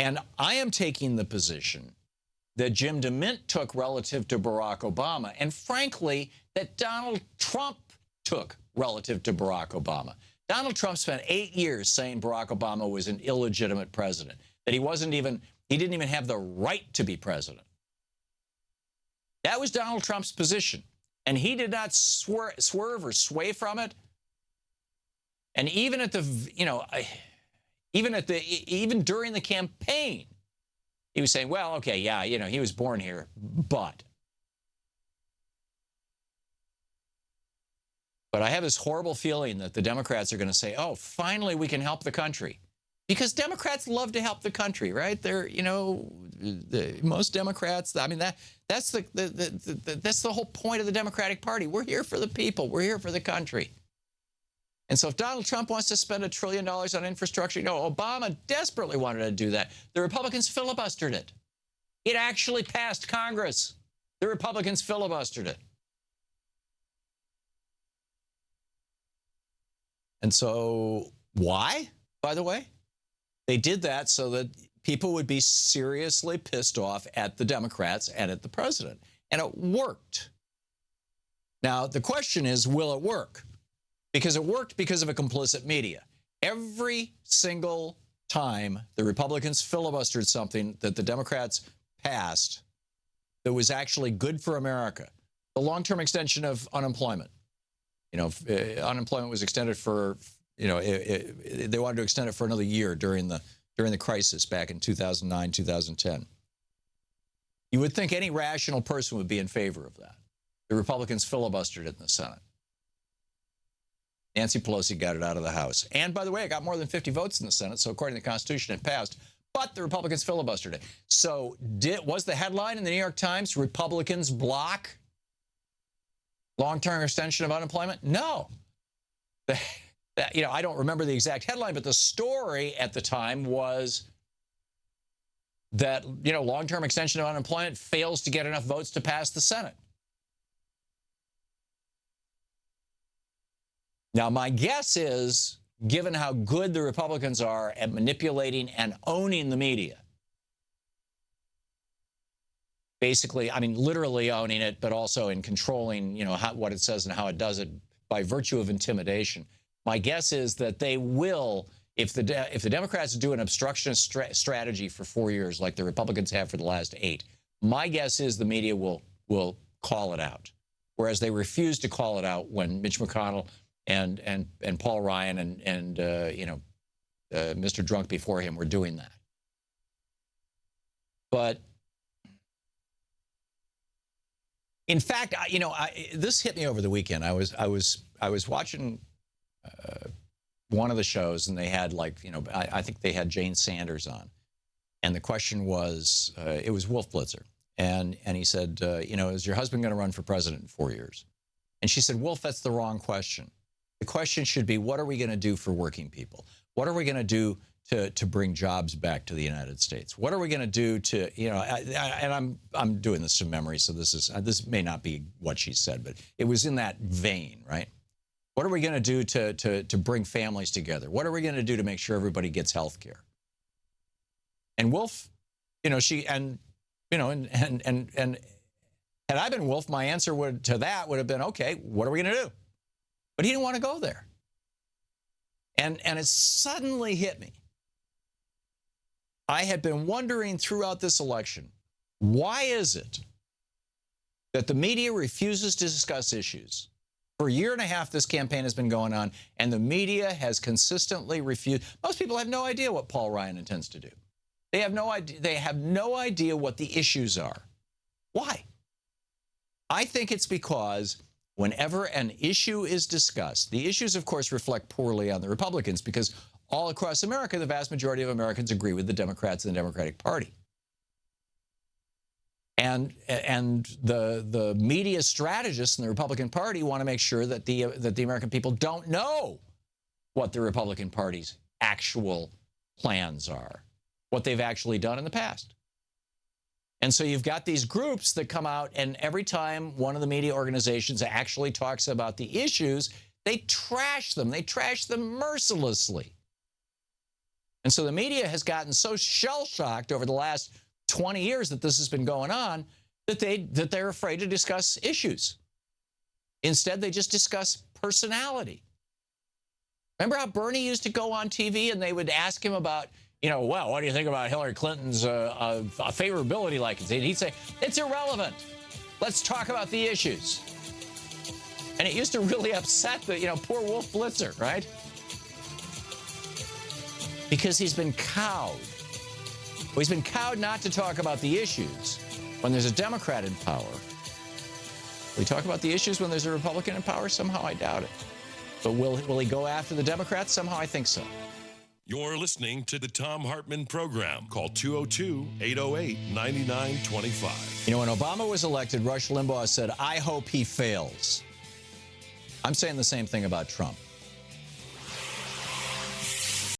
And I am taking the position that Jim DeMint took relative to Barack Obama, and frankly, that Donald Trump took relative to Barack Obama. Donald Trump spent 8 years saying Barack Obama was an illegitimate president, that he didn't even have the right to be president. That was Donald Trump's position, and he did not swerve or sway from it. And even at the, even during the campaign, he was saying, well, okay, yeah, he was born here, but I have this horrible feeling that the Democrats are going to say, oh, finally we can help the country. Because Democrats love to help the country, right? They're, most Democrats, I mean, that's the whole point of the Democratic Party. We're here for the people. We're here for the country. And so if Donald Trump wants to spend $1 trillion on infrastructure, Obama desperately wanted to do that. The Republicans filibustered it. It actually passed Congress. The Republicans filibustered it. And so why, by the way? They did that so that people would be seriously pissed off at the Democrats and at the president. And it worked. Now, the question is, will it work? Because it worked because of a complicit media. Every single time the Republicans filibustered something that the Democrats passed that was actually good for America, the long-term extension of unemployment. Unemployment was extended for, they wanted to extend it for another year during the crisis back in 2009, 2010. You would think any rational person would be in favor of that. The Republicans filibustered it in the Senate. Nancy Pelosi got it out of the House. And by the way, it got more than 50 votes in the Senate, so according to the Constitution, it passed. But the Republicans filibustered it. So was the headline in the New York Times, Republicans block long-term extension of unemployment? No. I don't remember the exact headline, but the story at the time was that, long-term extension of unemployment fails to get enough votes to pass the Senate. Now, my guess is, given how good the Republicans are at manipulating and owning the media, basically, I mean, literally owning it, but also in controlling, what it says and how it does it by virtue of intimidation. My guess is that they will, if the Democrats do an obstructionist strategy for 4 years, like the Republicans have for the last 8, my guess is the media will call it out, whereas they refused to call it out when Mitch McConnell and Paul Ryan and Mr. Drunk before him were doing that. But in fact, this hit me over the weekend. I was watching one of the shows, and they had I think they had Jane Sanders on, and the question was, it was Wolf Blitzer, and he said, is your husband going to run for president in 4 years? And she said, Wolf, that's the wrong question. The question should be, what are we going to do for working people? What are we going to do to bring jobs back to the United States? What are we going to do to, and I'm doing this from memory, so this may not be what she said, but it was in that vein, right? What are we going to do to bring families together? What are we going to do to make sure everybody gets health care? And Wolf, had I been Wolf, my answer to that would have been, okay, what are we going to do? But he didn't want to go there. And it suddenly hit me. I had been wondering throughout this election, why is it that the media refuses to discuss issues? For a year and a half, this campaign has been going on, and the media has consistently refused. Most people have no idea what Paul Ryan intends to do. They have no idea. They have no idea what the issues are. Why? I think it's because whenever an issue is discussed, the issues, of course, reflect poorly on the Republicans because all across America, the vast majority of Americans agree with the Democrats and the Democratic Party. And the media strategists in the Republican Party want to make sure that the American people don't know what the Republican Party's actual plans are, what they've actually done in the past. And so you've got these groups that come out, and every time one of the media organizations actually talks about the issues, they trash them. They trash them mercilessly. And so the media has gotten so shell-shocked over the last 20 years that this has been going on that they're afraid to discuss issues. Instead, they just discuss personality. Remember how Bernie used to go on TV and they would ask him about, well, what do you think about Hillary Clinton's favorability like? And he'd say, it's irrelevant. Let's talk about the issues. And it used to really upset the, poor Wolf Blitzer, right? Because he's been cowed. Well, he's been cowed not to talk about the issues when there's a Democrat in power. Will he talk about the issues when there's a Republican in power? Somehow I doubt it. But will he go after the Democrats? Somehow I think so. You're listening to the Thom Hartmann Program. Call 202-808-9925. When Obama was elected, Rush Limbaugh said, I hope he fails. I'm saying the same thing about Trump.